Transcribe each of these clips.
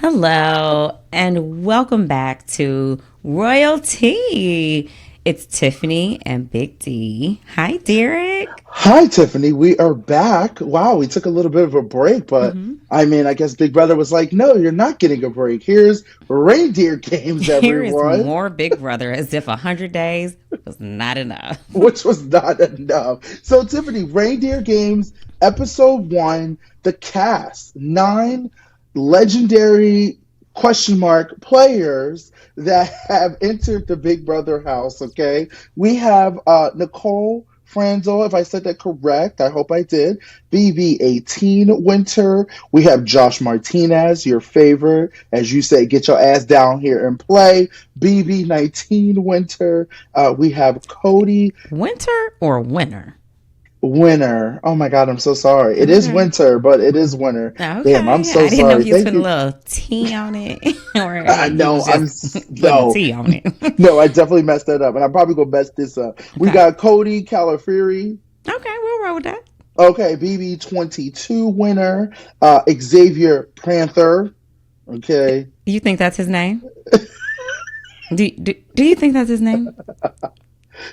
Hello, and welcome back to Royalty. It's Tiffany and Big D. Hi, Derek. Hi, Tiffany. We are back. Wow, we took a little bit of a break, but hmm I guess Big Brother was like, no, you're not getting a break. Here's Reindeer Games, Here is everyone, more Big Brother, as if 100 days was not enough. which was not enough. So, Tiffany, Reindeer Games, episode one, the cast, nine legendary question mark players that have entered the Big Brother house. Okay, we have Nicole Franzel, if I said that correct. I hope I did. BB18 Winter. We have Josh Martinez, your favorite, as you say, get your ass down here and play. BB19 Winter. We have Cody Winter or winter? Winter. Oh my God, I'm so sorry. It is Okay. winter, but it is winter. Damn, I'm Okay. so I didn't know sorry. if you was Thank putting a you. little T on it or I you know was just putting a no, T on it. no, I definitely messed that up, and I'm probably gonna mess this up. We Okay. got Cody Calafiri, Okay, we'll roll with that. okay, BB22 winner, Xavier Panther, okay. You think that's his name? Do you think that's his name?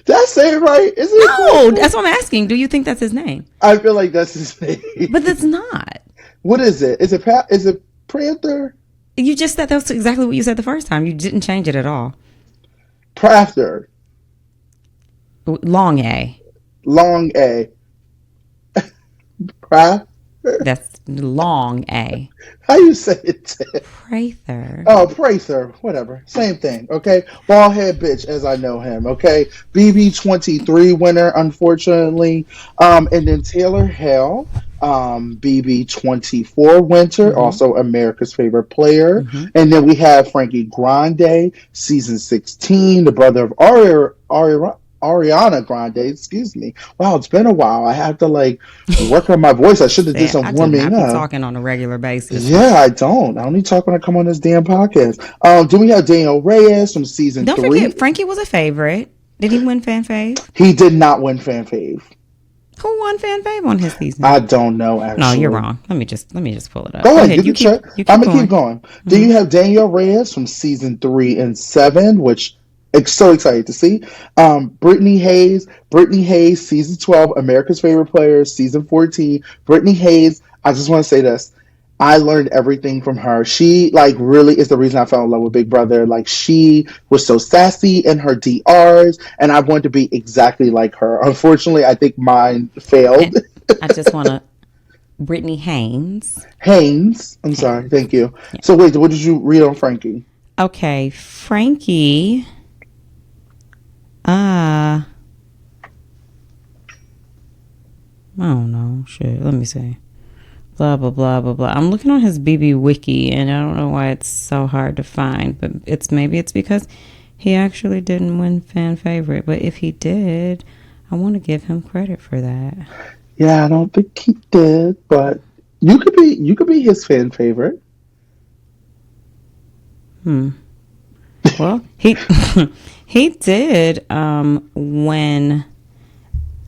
Did I say it right? Isn't it No, Panther? that's what I'm asking. Do you think that's his name? I feel like that's his name. But that's not. What is it? Is it Panther? You just said that's exactly what you said the first time. You didn't change it at all. Prather, Long A. long A, Prath. That's long A. How you say it? Prather. Oh, Prather, whatever. Same thing, okay? Bald head bitch, as I know him, okay? BB23 winner, unfortunately. And then Taylor Hale, BB24 winner, Mm-hmm. also America's favorite player. Mm-hmm. And then we have Frankie Grande, season 16, the brother of Ariana Grande, excuse me. Wow, it's been a while. I have to like work on my voice. I should have did Say, some I do warming not be up. talking on a regular basis. Yeah, I don't. I only talk when I come on this damn podcast. Then we have Daniel Reyes from season Don't forget, three. Frankie was a favorite. Did he win Fan Fave? He did not win fan fave. Who won Fan Fave on his season? I don't know No, you're actually. wrong. Let me just pull it up. Go Go ahead, you ahead. can check. You I'm keep gonna keep going. going. Then Mm-hmm. you have Daniel Reyes from season 3 and 7, which so excited to see. Brittany Hayes, season 12, America's favorite player, season 14. Brittany Hayes. I just want to say this. I learned everything from her. She like really is the reason I fell in love with Big Brother. Like she was so sassy in her DRs, and I wanted to be exactly like her. Unfortunately, I think mine failed. And I just want to. Brittany Haynes. Haynes, I'm sorry, Haynes. thank you. Yeah. So wait, what did you read on Frankie? Okay, Frankie. I don't know. Shit. Let me see. Blah blah blah blah blah. I'm looking on his BB wiki, and I don't know why it's so hard to find. But maybe it's because he actually didn't win fan favorite. But if he did, I want to give him credit for that. Yeah, I don't think he did, but you could be his fan favorite. Hmm. Well, he he did win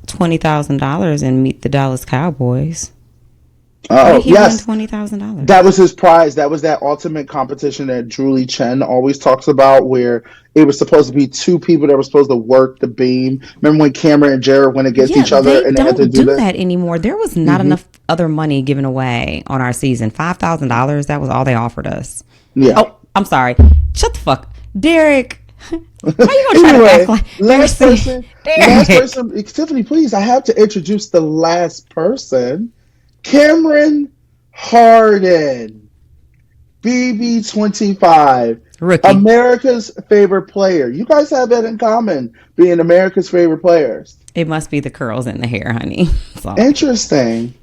$20,000 and meet the Dallas Cowboys. How did Oh he win yes, $20,000? that was his prize. That was that ultimate competition that Julie Chen always talks about, where it was supposed to be two people that were supposed to work the beam. Remember when Cameron and Jared went against Yeah, each other they and they had to don't do do this? that anymore. There was not Hmm. enough other money given away on our season. $5,000. That was all they offered us. Yeah. Oh, I'm sorry. Shut the fuck, Derek. How you gonna try to act Anyway, like last Derek? person, last Derek. person. Tiffany, please, I have to introduce the last person. Cameron Harden, BB25, Rookie. America's favorite player. You guys have that in common, being America's favorite players. It must be the curls in the hair, honey. So Interesting.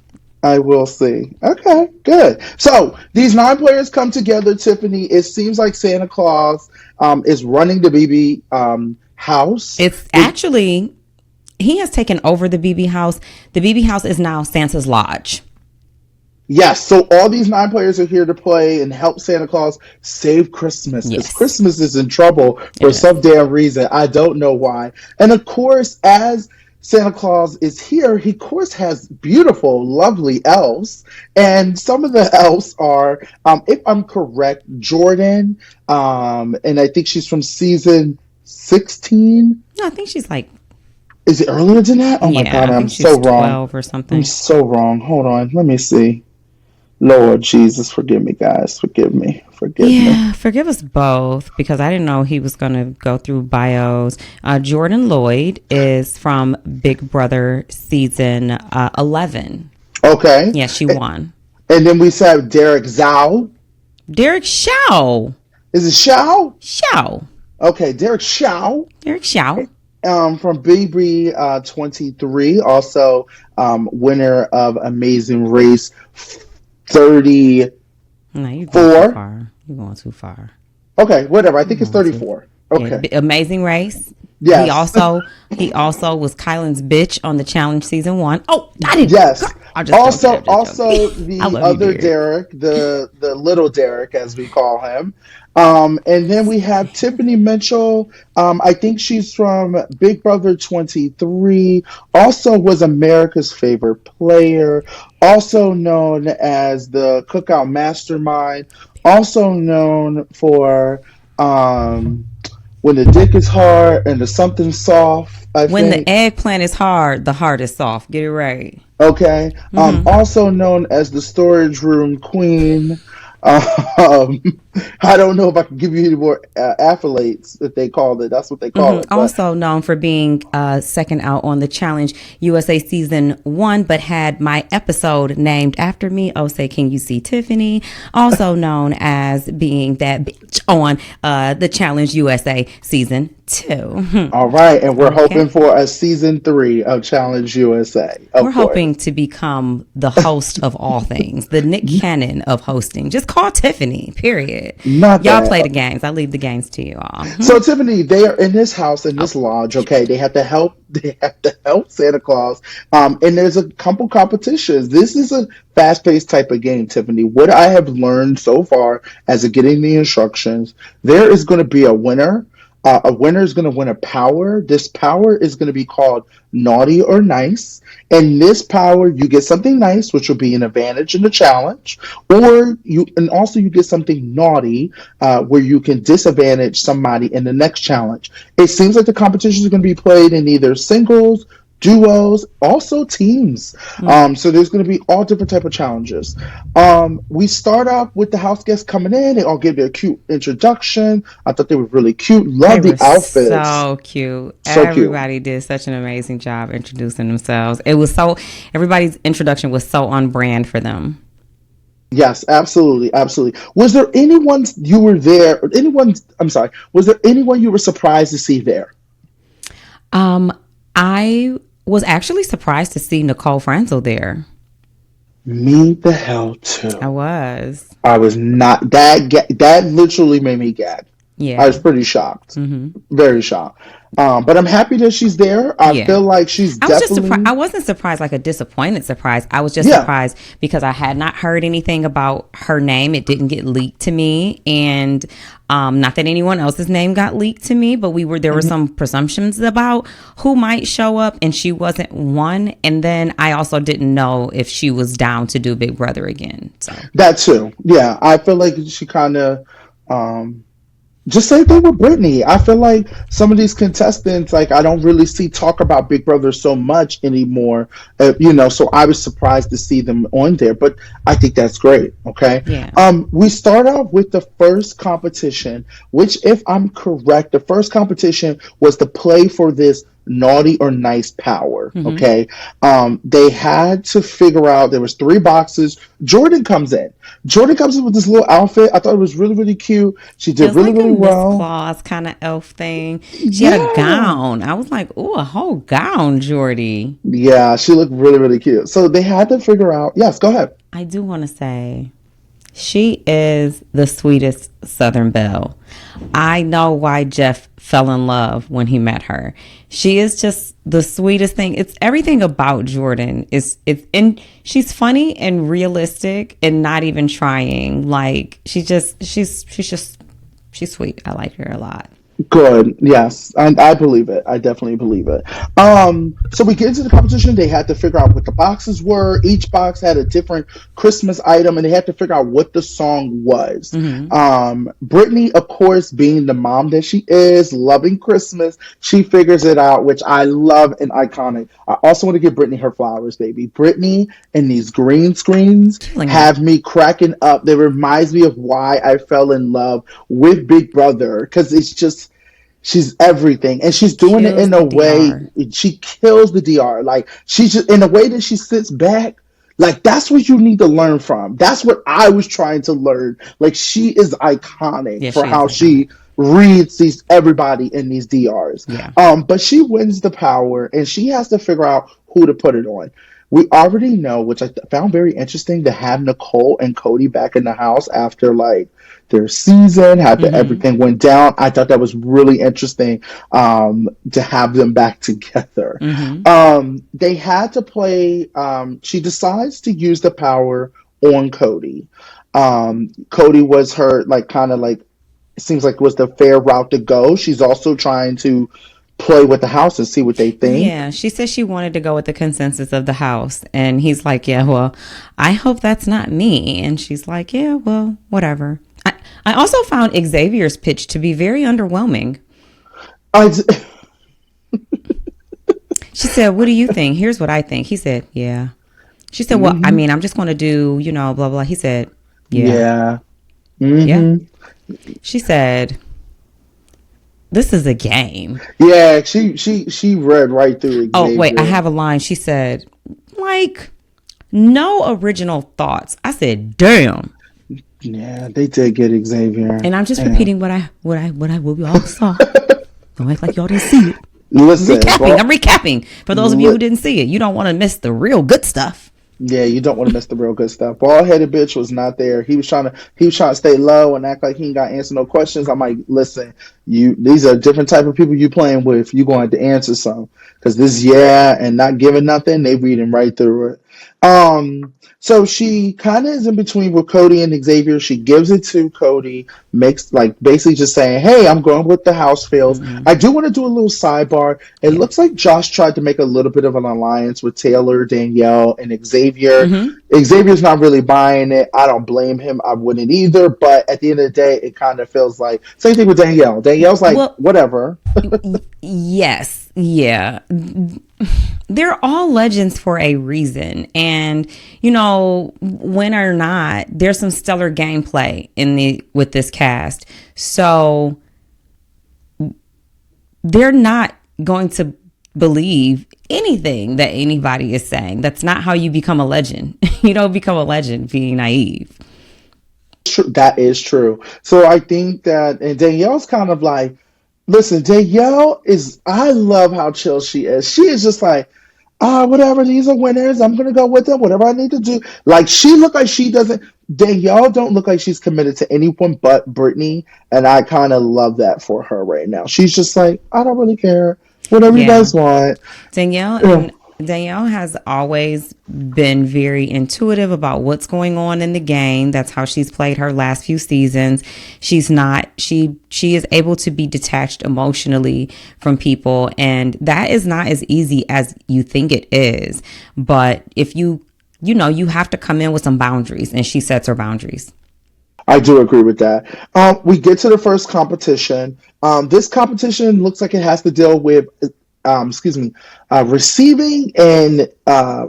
I will see. Okay, good. So these nine players come together, Tiffany. It seems like Santa Claus is running the BB house. it's It, actually he has taken over the BB house. The BB house is now Santa's lodge. yes, so all these nine players are here to play and help Santa Claus save Christmas because Yes, Christmas is in trouble it for is. some damn reason. I don't know why. And of course, as Santa Claus is here, he of course has beautiful, lovely elves, and some of the elves are, if I'm correct, Jordan, and I think she's from season 16. No, I think she's like, Is it earlier than that? Oh my yeah, God, I I'm think she's so wrong. 12 or I'm something. so wrong. Hold on, let me see. Lord Jesus, forgive me, guys. Forgive me. Forgive me. Yeah, forgive us both because I didn't know he was going to go through bios. Jordan Lloyd is from Big Brother season 11. Okay. Yeah, she won. And then we said Derek Zhao. Derek Shaw. Is it Shao? Shaw. Okay, Derek Shao. Derek Shaw. From BB 23, also winner of Amazing Race 34. No, you're going too far. You're going too far. Okay, whatever. I You're think it's going too. 34. Yeah, Okay. Amazing Race. He Yes. also he also was Kylan's bitch on the challenge season 1. Oh, I didn't. Yes. I'm just joking. Also, I'm just also joking. I the love you, other Derek. Derek, the little Derek as we call him. And then we have Tiffany Mitchell. I think she's from Big Brother 23. Also was America's favorite player. Also known as the Cookout Mastermind. Also known for when the dick is hard and the something soft. I When the think. eggplant is hard, the heart is soft. Get it right. Okay. Also known as the storage room queen. Um, I don't know if I can give you any more accolades that they called it. That's what they call it. But Also known for being second out on the Challenge USA season 1, but had my episode named after me. Oh, say, can you see Tiffany? Also known as being that bitch on the Challenge USA season 2. all right, and we're Okay. hoping for a season 3 of Challenge USA, We're of hoping course. to become the host of all things, the Nick Cannon of hosting. Just call Tiffany, period. Not Y'all that. play the games. I leave the games to you all. So Tiffany, they are in this house in Oh, this lodge. Okay, they have to help. They have to help Santa Claus. And there's a couple competitions. This is a fast-paced type of game, Tiffany. What I have learned so far as of getting the instructions, there is going to be a winner. A winner is going to win a power. This power is going to be called naughty or nice. And this power, you get something nice, which will be an advantage in the challenge, or and also you get something naughty, where you can disadvantage somebody in the next challenge. It seems like the competitions are going to be played in either singles, duos, also teams. So there's going to be all different type of challenges. We start off with the house guests coming in. They all give their cute introduction. I thought they were really cute. they Love the were outfits. so cute. So cute. Everybody did such an amazing job introducing themselves. It was so, everybody's introduction was so on brand for them. Yes, absolutely, absolutely. Was there anyone you were there? Or anyone? I'm sorry. Was there anyone you were surprised to see there? Um, I was actually surprised to see Nicole Franzel there. Me the hell I too. was. I was not that. That literally made me gag. I Yeah. was pretty shocked, hmm very shocked. But I'm happy that she's there. I Yeah. feel like she's I was just surprised. definitely, I wasn't surprised like a disappointed surprise. I was just yeah. surprised because I had not heard anything about her name. It didn't get leaked to me, and not that anyone else's name got leaked to me, but there were some presumptions about who might show up, and she wasn't one. And then I also didn't know if she was down to do Big Brother again. So That too. Yeah, I feel like she kind of. Um, Just same thing with Brittany. I feel like some of these contestants, like I don't really see talk about Big Brother so much anymore. So I was surprised to see them on there, but I think that's great. Okay. yeah. We start off with the first competition, which, if I'm correct, the first competition was to play for this naughty or nice power. hmm Okay. They had to figure out, there was three boxes. Jordan comes in with this little outfit. I thought it was really, really cute. She It did was really, like a really Miss well. Claus kind of elf thing. She had a Yeah. gown. I was like, "Ooh, a whole gown, Jordy." Yeah, she looked really, really cute. So they had to figure out. Yes, go ahead. I do want to say she is the sweetest Southern Belle. I know why Jeff fell in love when he met her. She is just the sweetest thing. It's everything about Jordan it's and she's funny and realistic and not even trying. Like she's just she's sweet. I like her a lot. Good. Yes, I believe it. I definitely believe it. So we get into the competition. They had to figure out what the boxes were. Each box had a different Christmas item, and they had to figure out what the song was. Mm-hmm. Brittany, of course, being the mom that she is, loving Christmas, she figures it out, which I love and iconic. I also want to give Brittany her flowers, baby. Brittany and these green screens Killing it. have me cracking up. They reminds me of why I fell in love with Big Brother because it's just she's everything, and she's doing it Kills in the a way DR. she kills the DR. Like she's just in a way that she sits back. Like that's what you need to learn from. That's what I was trying to learn. Like she is iconic Yeah, for she is how iconic. she reads these everybody in these DRs. Yeah. But she wins the power, and she has to figure out who to put it on. We already know, which I found very interesting, to have Nicole and Cody back in the house after like their season, how Mm-hmm. everything went down. I thought that was really interesting to have them back together. Mm-hmm. They had to play. She decides to use the power on Cody. Cody was her like kind of like it seems like was the fair route to go. She's also trying to play with the house and see what they think. Yeah, she said she wanted to go with the consensus of the house. And he's like, yeah, well, I hope that's not me. And she's like, yeah, well, whatever. I also found Xavier's pitch to be very underwhelming. I, She said, what do you think? Here's what I think. He said, yeah. She said, well, I mm-hmm, mean, I'm just going to do, blah, blah. He said, yeah, yeah. yeah. Mm-hmm. She said, this is a game. Yeah, she read right through Oh, wait, I Xavier. have a line. She said, like, no original thoughts. I said, damn. Yeah, they did get Xavier. And I'm just Yeah. repeating what we all saw. Don't act like y'all didn't see it. Listen, Recapping. bro. I'm recapping for those of you who Li- didn't see it. You don't want to miss the real good stuff. yeah, you don't want to miss the real good stuff. Bald headed bitch was not there. He was trying to stay low and act like he ain't got to answer no questions. I'm like, listen, you these are different type of people you playing with. You going to answer some because this yeah and not giving nothing. They reading right through it. So she kind of is in between with Cody and Xavier. She gives it to Cody, makes like basically just saying, "Hey, I'm going with the house fails." Mm-hmm. I do want to do a little sidebar. It Yeah. looks like Josh tried to make a little bit of an alliance with Taylor, Danielle, and Xavier. Mm-hmm. Xavier's not really buying it. I don't blame him. I wouldn't either. But at the end of the day, it kind of feels like same thing with Danielle. Danielle's like, Well, whatever. yes. Yeah. They're all legends for a reason. And, when or not, there's some stellar gameplay with this cast. So they're not going to believe anything that anybody is saying. That's not how you become a legend. You don't become a legend being naive. That is true. So I think that, and Danielle's kind of like, listen, Danielle is, I love how chill she is. She is just like, whatever, these are winners. I'm gonna go with them, whatever I need to do. Like she look like she doesn't Danielle don't look like she's committed to anyone but Brittany, and I kind of love that for her right now. She's just like, I don't really care. Whatever you Yeah. guys want. Danielle Yeah. and Danielle has always been very intuitive about what's going on in the game. That's how she's played her last few seasons. She's not she is able to be detached emotionally from people, and that is not as easy as you think it is. But if you have to come in with some boundaries, and she sets her boundaries. I do agree with that. We get to the first competition. This competition looks like it has to deal with, excuse me, receiving and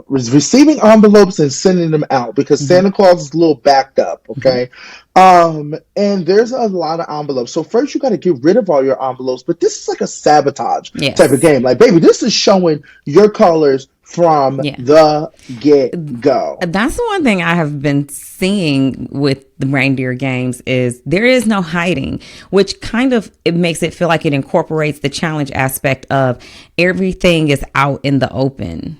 receiving envelopes and sending them out because Hmm. Santa Claus is a little backed up. Hmm. Okay, and there's a lot of envelopes. So first you got to get rid of all your envelopes, but this is like a sabotage type of Yes. game. Like, baby, this is showing your colors from Yeah. the get go. That's the one thing I have been seeing with the reindeer games is there is no hiding, which kind of it makes it feel like it incorporates the challenge aspect of everything is out in the open.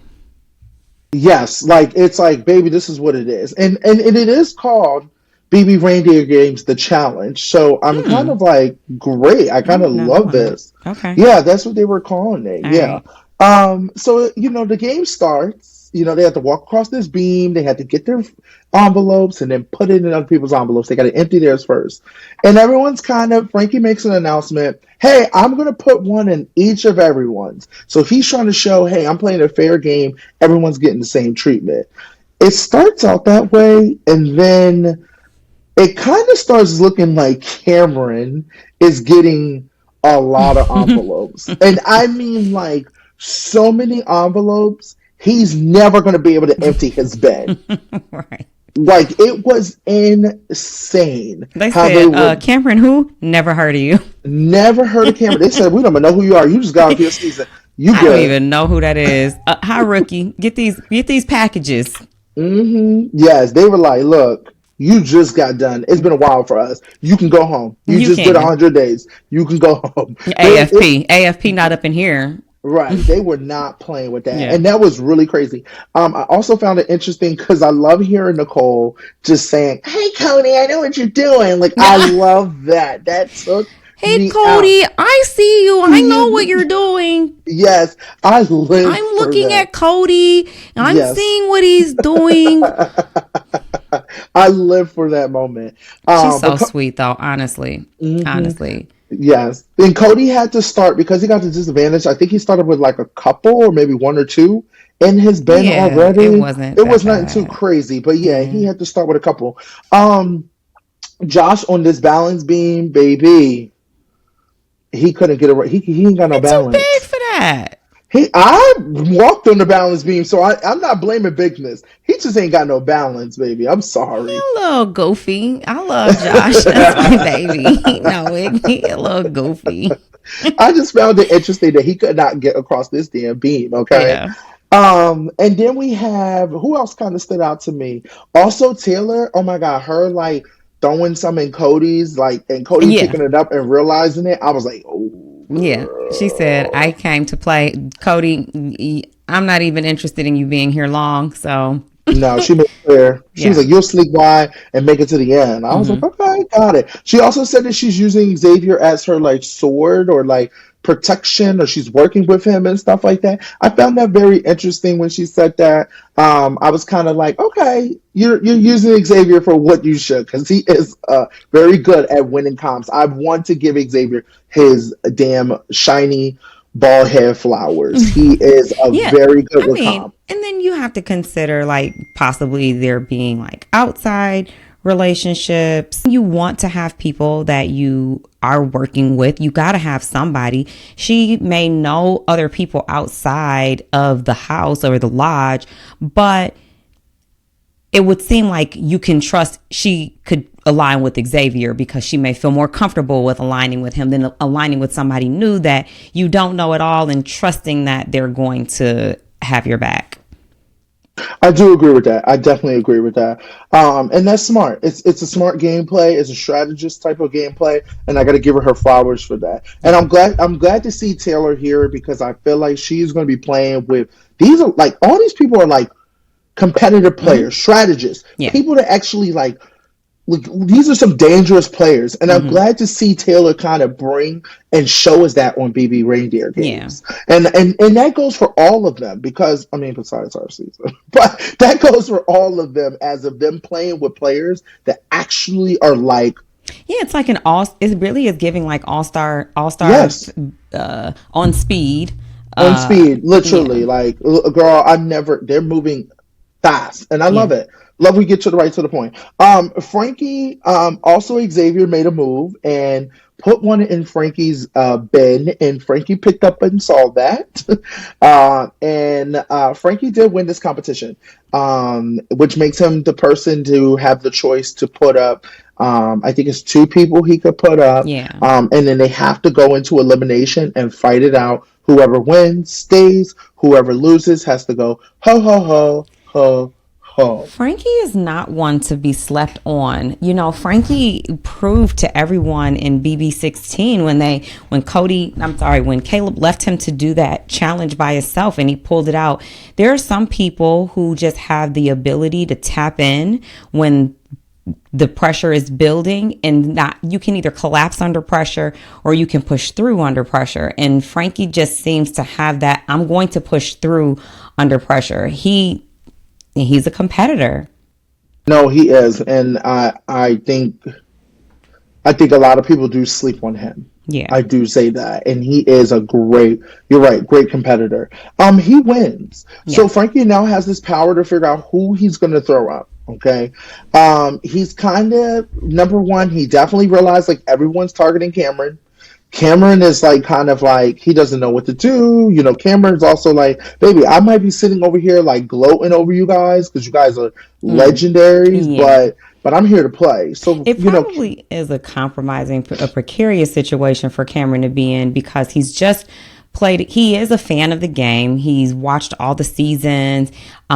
Yes, like it's like, baby, this is what it is, and it is called BB Reindeer Games the Challenge. So I'm kind Hmm. of like, great. I I kind of did not love know that. this. Okay. Yeah, that's what they were calling it. All Yeah. right. So the game starts. they had to walk across this beam. They had to get their envelopes and then put it in other people's envelopes. They got to empty theirs first. And everyone's Frankie makes an announcement. Hey, I'm going to put one in each of everyone's. So he's trying to show, hey, I'm playing a fair game. Everyone's getting the same treatment. It starts out that way, and then it kind of starts looking like Cameron is getting a lot of envelopes. And I mean, like, so many envelopes, he's never going to be able to empty his bed. Right. Like, it was insane. They how said, they were Cameron who? Never heard of you. never heard of Cameron. They said, we don't even know who you are. You just got off your season. You I don't good. even know who that is. Hi, rookie. Get these packages. Yes, they were like, look, you just got done. It's been a while for us. You can go home. You You just did can. 100 days. You can go home. AFP not up in here. Right. They were not playing with that. Yeah. And that was really crazy. I also found it interesting because I love hearing Nicole just saying, hey, Cody, I know what you're doing. Like, I love that. That took Hey, me Cody, out. I see you. I know what you're doing. Yes, I live I'm for looking that. at Cody. I'm Yes. seeing what he's doing. I live for that moment. She's so sweet, though, honestly. Honestly. Yes. And Cody had to start because he got the disadvantage. I think he started with like a couple or maybe one or two in his bin already. It wasn't It that was nothing too bad. crazy, but yeah, he had to start with a couple. Josh on this balance beam, baby, he couldn't get it. He ain't got no You're too big balance. for that. I walked on the balance beam, so I'm not blaming bigness. He just ain't got no balance, baby. I'm sorry. He a little goofy. I love Josh. That's my baby. No, he a little goofy. I just found it interesting that he could not get across this damn beam. Okay. Yeah. And then we have who else kind of stood out to me? Also Taylor. Oh my God, her like throwing some in Cody's like, and Cody Yeah. picking it up and realizing it. I was like, oh, Yeah. She said, I came to play. Cody, I'm not even interested in you being here long. So, no, she made it clear. She was yeah. like, you'll sneak by and make it to the end. I was like, okay, got it. She also said that she's using Xavier as her like sword or like protection, or she's working with him and stuff like that. I found that very interesting when she said that. I was kind of like, okay, you're using Xavier for what you should, because he is very good at winning comps. I want to give Xavier his damn shiny bald head flowers. He is a Yeah. very good I with mean, comp. and then you have to consider like possibly there being like outside relationships. You want to have people that you are working with. You got to have somebody. She may know other people outside of the house or the lodge, but it would seem like you can trust she could align with Xavier because she may feel more comfortable with aligning with him than aligning with somebody new that you don't know at all and trusting that they're going to have your back. I do agree with that. I definitely agree with that. And that's smart. It's a smart gameplay. It's a strategist type of gameplay, and I got to give her flowers for that. And I'm glad to see Taylor here because I feel like she's going to be playing with these are like all these people are like competitive players, strategists, Yeah. people that actually like these are some dangerous players, and I'm glad to see Taylor kind of bring and show us that on BB Reindeer Yeah. games, and that goes for all of them because I mean besides our season, but that goes for all of them as of them playing with players that actually are like Yeah, it's like it really is giving like all stars yes on speed. on speed, Yeah. literally like girl, they're moving fast, and I Yeah. love it. Love we get to the right to the point. Frankie, also Xavier made a move and put one in Frankie's bin, and Frankie picked up and saw that. And Frankie did win this competition, which makes him the person to have the choice to put up. I think it's two people he could put up, Yeah. and then they have to go into elimination and fight it out. Whoever wins stays. Whoever loses has to go ho ho ho ho ho. Frankie is not one to be slept on. You know, Frankie proved to everyone in BB16 when Caleb left him to do that challenge by himself and he pulled it out. There are some people who just have the ability to tap in when the pressure is building, and not, you can either collapse under pressure or you can push through under pressure. And Frankie just seems to have that, I'm going to push through under pressure. He's a competitor. No, he is, and I think a lot of people do sleep on him. Yeah. I do say that, and he is a great. You're right, great competitor. He wins. So Yes. Frankie now has this power to figure out who he's going to throw up. Okay, he's kind of number one. He definitely realized like everyone's targeting Cameron. Cameron is like kind of like he doesn't know what to do. Cameron's also like, baby, I might be sitting over here like gloating over you guys because you guys are Mm, legendaries, yeah. but I'm here to play. So It probably is a compromising, a precarious situation for Cameron to be in, because he's just played. He is a fan of the game. He's watched all the seasons.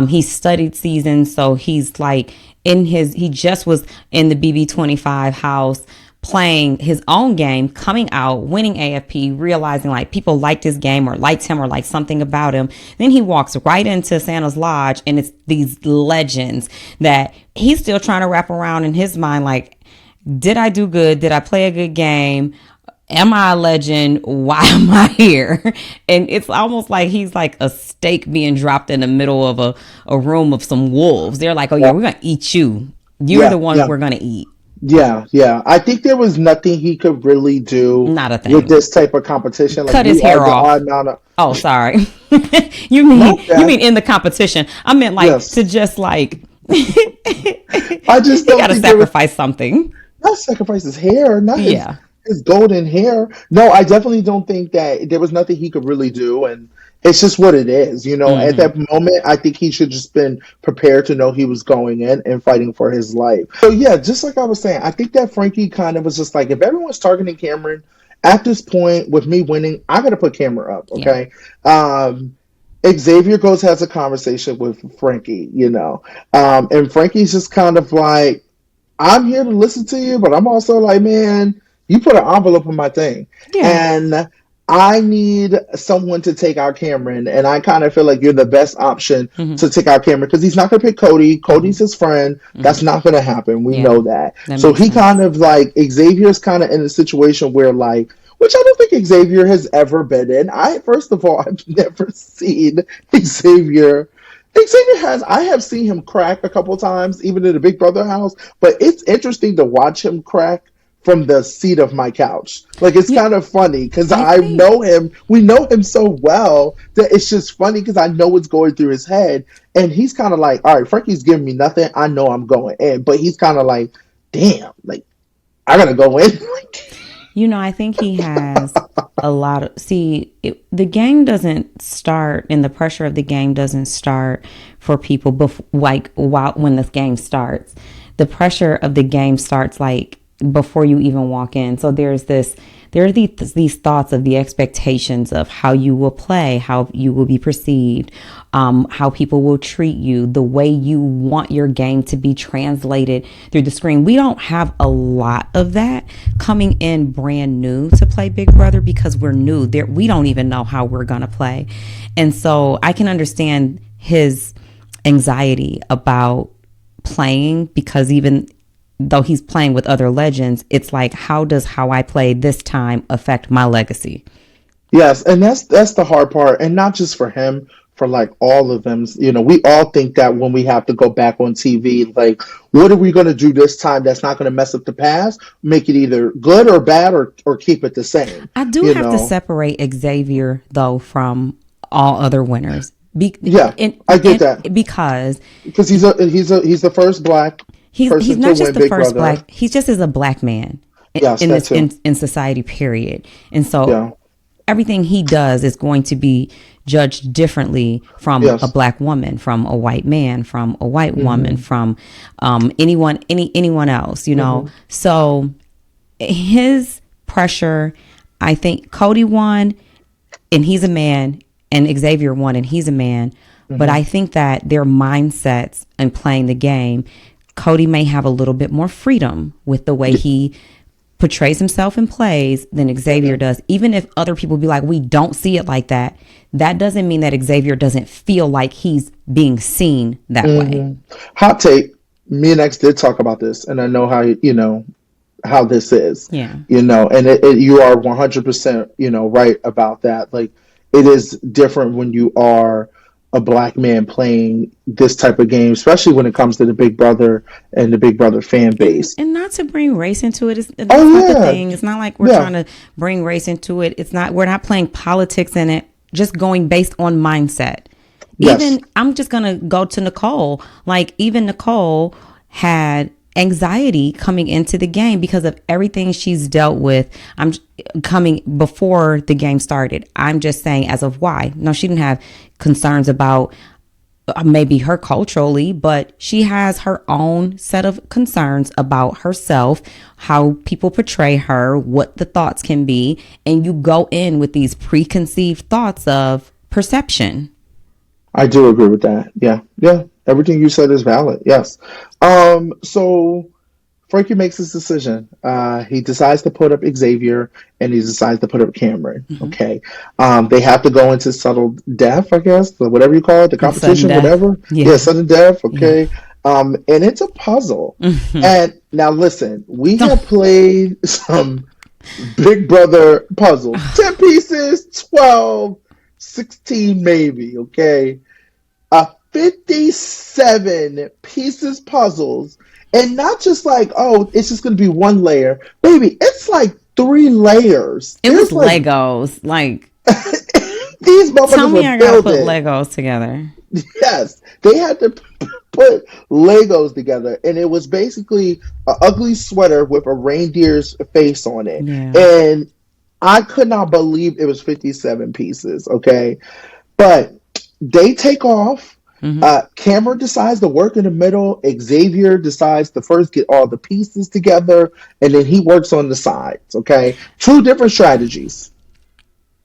He's studied seasons. So he's like he just was in the BB25 house playing his own game, coming out, winning AFP, realizing like people liked his game or liked him or liked something about him. Then he walks right into Santa's Lodge, and it's these legends that he's still trying to wrap around in his mind. Like, did I do good? Did I play a good game? Am I a legend? Why am I here? And it's almost like he's like a steak being dropped in the middle of a room of some wolves. They're like, oh yeah, we're going to eat you. You're yeah, the one yeah. we're going to eat. Yeah, yeah. I think there was nothing he could really do Not a with thing. this type of competition. Like Cut his we are hair the off. odd amount of. Oh, sorry. No, You mean in the competition? I meant like yes. to just like I just he don't got to think there was sacrifice something. not sacrifice his hair, not Yeah. his golden hair. No, I definitely don't think that there was nothing he could really do, and it's just what it is. At Hmm. that moment, I think he should just been prepared to know he was going in and fighting for his life. So yeah, just like I was saying, I think that Frankie kind of was just like, if everyone's targeting Cameron at this point with me winning, I got to put Cameron up. Yeah. Okay. Xavier goes has a conversation with Frankie, and Frankie's just kind of like, I'm here to listen to you, but I'm also like, man, you put an envelope on my thing. Yeah. And I need someone to take out Cameron. And I kind of feel like you're the best option Hmm. to take out Cameron because he's not going to pick Cody. Hmm. Cody's his friend. Hmm. That's not going to happen. We Yeah. know that. That So makes he kind sense. of like, Xavier's kind of in a situation where, like, which I don't think Xavier has ever been in. First of all, I've never seen Xavier. I have seen him crack a couple times, even in the Big Brother house, but it's interesting to watch him crack from the seat of my couch. Like, it's Yeah. kind of funny because I I think. know him, we know him so well that it's just funny because I know what's going through his head. And he's kind of like, all right, Frankie's giving me nothing. I know I'm going in, but he's kind of like, damn, like, I gotta go in. I think he has a lot of. See, the game doesn't start, and the pressure of the game doesn't start for people like when this game starts. The pressure of the game starts like before you even walk in. So there are these thoughts of the expectations of how you will play, how you will be perceived, how people will treat you, the way you want your game to be translated through the screen. We don't have a lot of that coming in brand new to play Big Brother because we're new there. We don't even know how we're going to play. And so I can understand his anxiety about playing, because even though he's playing with other legends, it's like, how does how I play this time affect my legacy? Yes, and that's the hard part, and not just for him, for like all of them. We all think that when we have to go back on TV, like, what are we going to do this time that's not going to mess up the past, make it either good or bad, or keep it the same. I do You have to know? separate Xavier though from all other winners. Yeah, I get that Because because he's the first black he's person to not just win the Big first Brother. black. He's just as a black man Yes, in that this too. in society. Period. And so Yeah. everything he does is going to be judged differently from a Yes. black woman, from a white man, from a white woman, Hmm. from anyone else. Hmm. So his pressure. I think Cody won, and he's a man, and Xavier won, and he's a man. But Hmm. I think that their mindsets in playing the game, Cody may have a little bit more freedom with the way he portrays himself and plays than Xavier does. Even if other people be like, we don't see it like that, that doesn't mean that Xavier doesn't feel like he's being seen that way. Hmm. Hot take. Me and X did talk about this, and I know how how this is, Yeah. and you are 100%, right about that. Like, it is different when you are a black man playing this type of game, especially when it comes to the Big Brother and the Big Brother fan base. And not to bring race into it, Oh that's not the yeah, thing. It's not like we're yeah, trying to bring race into it. It's not. We're not playing politics in it. Just going based on mindset. yes, Even I'm just gonna go to Nicole. Like even Nicole had anxiety coming into the game because of everything she's dealt with. I'm coming before the game started. I'm just saying as of why. No, she didn't have concerns about maybe her culturally, but she has her own set of concerns about herself, how people portray her, what the thoughts can be, and you go in with these preconceived thoughts of perception. I do agree with that. Yeah, yeah, everything you said is valid. Yes. So Frankie makes his decision. He decides to put up Xavier and he decides to put up Cameron. Mm-hmm. Okay. They have to go into subtle death, I guess, or whatever you call it, the Sudden competition, death. whatever. Yeah, Yeah. sudden death. Yeah. Okay. And it's a puzzle. Mm-hmm. And now listen, we have played some Big Brother puzzles 10 pieces, 12, 16 maybe. Okay, a 57 pieces puzzles, and not just like, oh, it's just going to be one layer, baby, it's like 3 layers. It was There's like Legos. Like, these tell motherfuckers me were I gotta put building. Legos together. Yes, they had to put Legos together, and it was basically an ugly sweater with a reindeer's face on it, Yeah. and I could not believe it was 57 pieces. Okay, but they take off. Mm-hmm. Cameron decides to work in the middle. Xavier decides to first get all the pieces together, and then he works on the sides. Okay, two different strategies.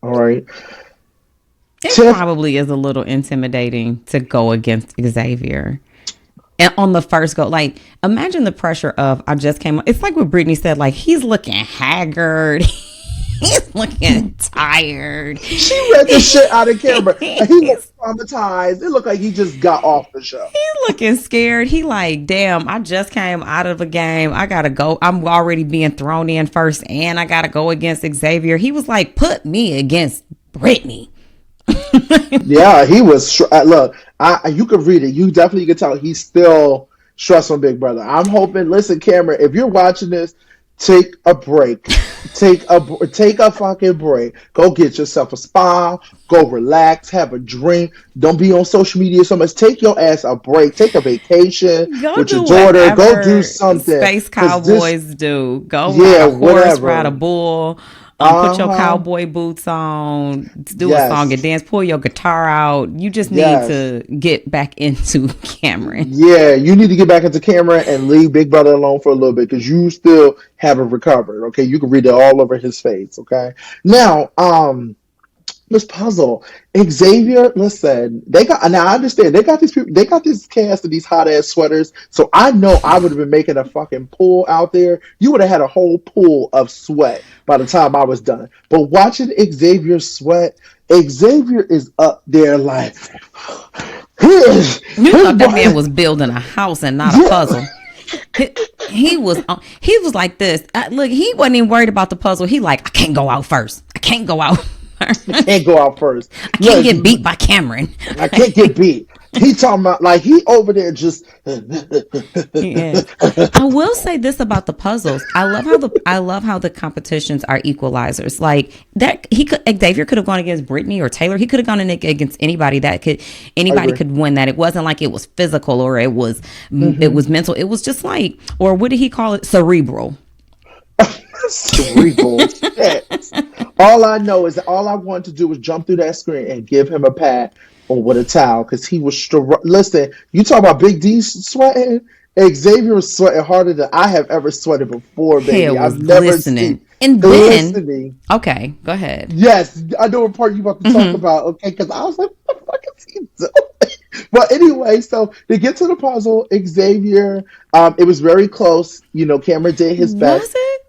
All right, It Tiff. probably is a little intimidating to go against Xavier. And on the first go, like, imagine the pressure of I just came. It's like what Brittany said. Like he's looking haggard. He's looking tired. She read the shit out of camera. He looked He's traumatized. It looked like he just got off the show. looking scared. He like, damn, I just came out of a game. I gotta go. I'm already being thrown in first, and I gotta go against Xavier. He was like, put me against Brittany. Yeah, he was. Look, you could read it. You definitely could tell he's still stressed on Big Brother. I'm hoping. Listen, Cameron, if you're watching this, take a break. Take a fucking break. Go get yourself a spa. Go relax. Have a drink. Don't be on social media so much. Take your ass a break. Take a vacation Go with your do daughter. Go do whatever something. space Cause this, cowboys do. Go ride yeah, a horse, ride a whatever. bull, put Uh your huh. cowboy boots on, do a song and Yes. dance, pull your guitar out. You just need Yes. to get back into Cameron. Yeah, you need to get back into camera and leave Big Brother alone for a little bit because you still haven't recovered. Okay, you can read it all over his face. Okay, now, this puzzle, Xavier. Listen, they got now. I understand they got these people. They got this cast of these hot ass sweaters. So I know I would have been making a fucking pool out there. You would have had a whole pool of sweat by the time I was done. But watching Xavier sweat, Xavier is up there like You his thought that man body. was building a house and not a Yeah. puzzle. He, he was like this. Look, he wasn't even worried about the puzzle. He like, I can't go out first. I can't go out first. I can't go out first. I can't Look, get beat by Cameron. I can't get beat. He talking about like he over there just Yes. I will say this about the puzzles. I love how the competitions are equalizers. Like that he could Xavier could have gone against Brittany or Taylor. He could have gone against anybody that could I anybody agree. could win that. It wasn't like it was physical or it Hmm. was mental. It was just like or what did he call it? Cerebral. Cerebral shit. All I know is that all I wanted to do was jump through that screen and give him a pat or with a towel because he was listen. You talk about Big D sweating. Xavier was sweating harder than I have ever sweated before, Hair baby. was I've never seen glistening. And then glistening. okay, go ahead. Yes, I know what part you about to talk Hmm. about. Okay, because I was like, what the fuck is he doing? But anyway, so they get to the puzzle. Xavier, it was very close. Cameron did his Was best. it?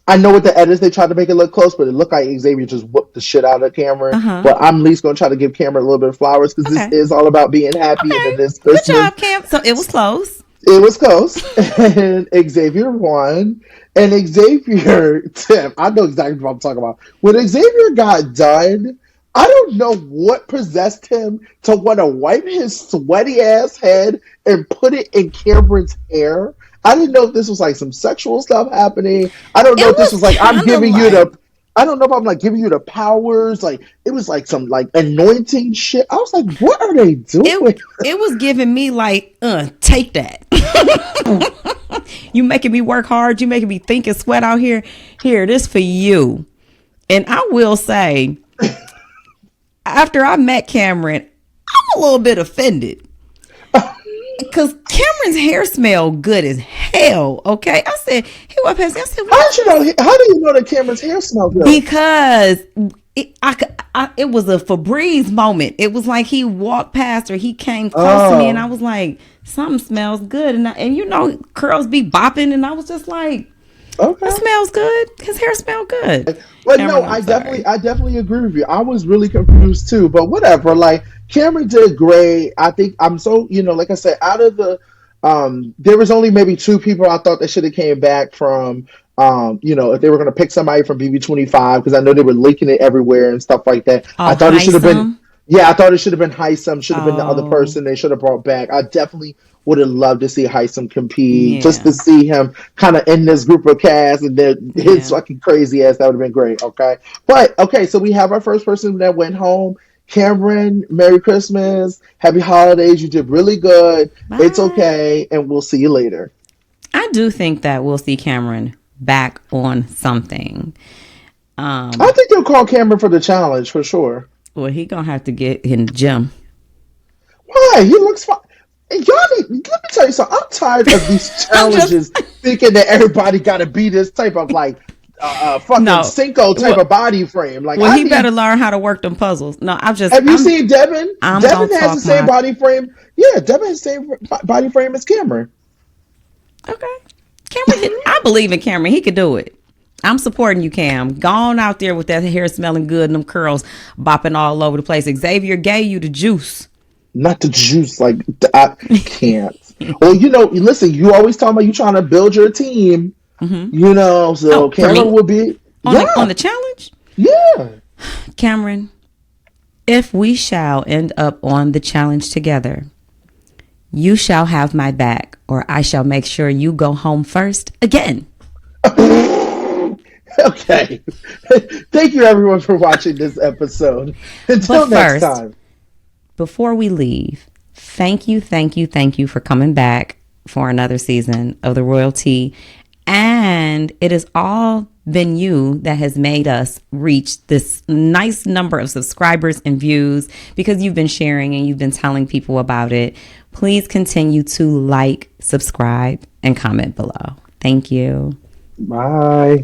I know with the edits they tried to make it look close, but it looked like Xavier just whooped the shit out of Cameron. Uh-huh. But I'm at least gonna try to give Cameron a little bit of flowers because this Okay. is all about being happy and it Okay. is Good Christmas. job, Cam. So it was close. It was close, and Xavier won. And Xavier, Tim, I know exactly what I'm talking about. When Xavier got done, I don't know what possessed him to want to wipe his sweaty ass head and put it in Cameron's hair. I didn't know if this was like some sexual stuff happening. I don't know It if this was was like I'm kind of giving you like the. I don't know if I'm like giving you the powers. Like it was like some like anointing shit. I was like, what are they it doing? it was giving me like, take that. You making me work hard, you making me think and sweat out here. Here, this for you. And I will say, after I met Cameron, I'm a little bit offended. Because Cameron's hair smelled good as hell. Okay. I said, he went past me. I said, How what? did you know? How do you know that Cameron's hair smelled good? Because it was a Febreze moment. It was like he walked past or he came close to me, and I Oh, was like, something smells good. And you know, curls be bopping, and I was just like, that okay. smells good. His hair smelled good. But no, Cameron, I'm sorry. I definitely agree with you. I was really confused too, but whatever. Like Cameron did great. I think I'm so like I said, out of the there was only maybe two people I thought that should have came back from if they were gonna pick somebody from BB25 because I know they were leaking it everywhere and stuff like that. I Oh, thought it should have been Heisem. yeah, I thought it should have been Heisem, should have been the other Oh, person they should have brought back. I definitely would have loved to see Heisem compete, just yeah. to see him kind of in this group of cast and then his Yeah. fucking crazy ass. That would have been great. Okay, but okay, so we have our first person that went home. Cameron, Merry Christmas, Happy Holidays. You did really good. It's Bye. okay, and we'll see you later. I do think that we'll see Cameron back on something. I Um, think they'll call Cameron for the challenge for sure. well, he gonna have to get in the gym. Why? He looks fine. Let me tell you something. I'm tired of these I'm just challenges thinking that everybody got to be this type of like fucking no. Cinco type Well, of body frame. Like well, I he better need. learn how to work them puzzles. No, Have you seen Devin? I'm gonna Devin has the talk same my body frame. Yeah, Devin has the same body frame as Cameron. okay. Cameron, I believe in Cameron. He could do it. I'm supporting you, Cam. Go on out there with that hair smelling good and them curls bopping all over the place. Xavier gave you the juice. Not the juice. Like I can't. Well, listen. You always talking about you trying to build your team. Hmm. So Oh, for Cameron me would be. on Yeah, the challenge, yeah. Cameron. If we shall end up on the challenge together, you shall have my back, or I shall make sure you go home first again. Okay. Thank you, everyone, for watching this episode. But Until next first, time. before we leave, thank you, thank you, thank you for coming back for another season of the Royalty. And it has all been you that has made us reach this nice number of subscribers and views because you've been sharing and you've been telling people about it. Please continue to like, subscribe, and comment below. Thank you. Bye.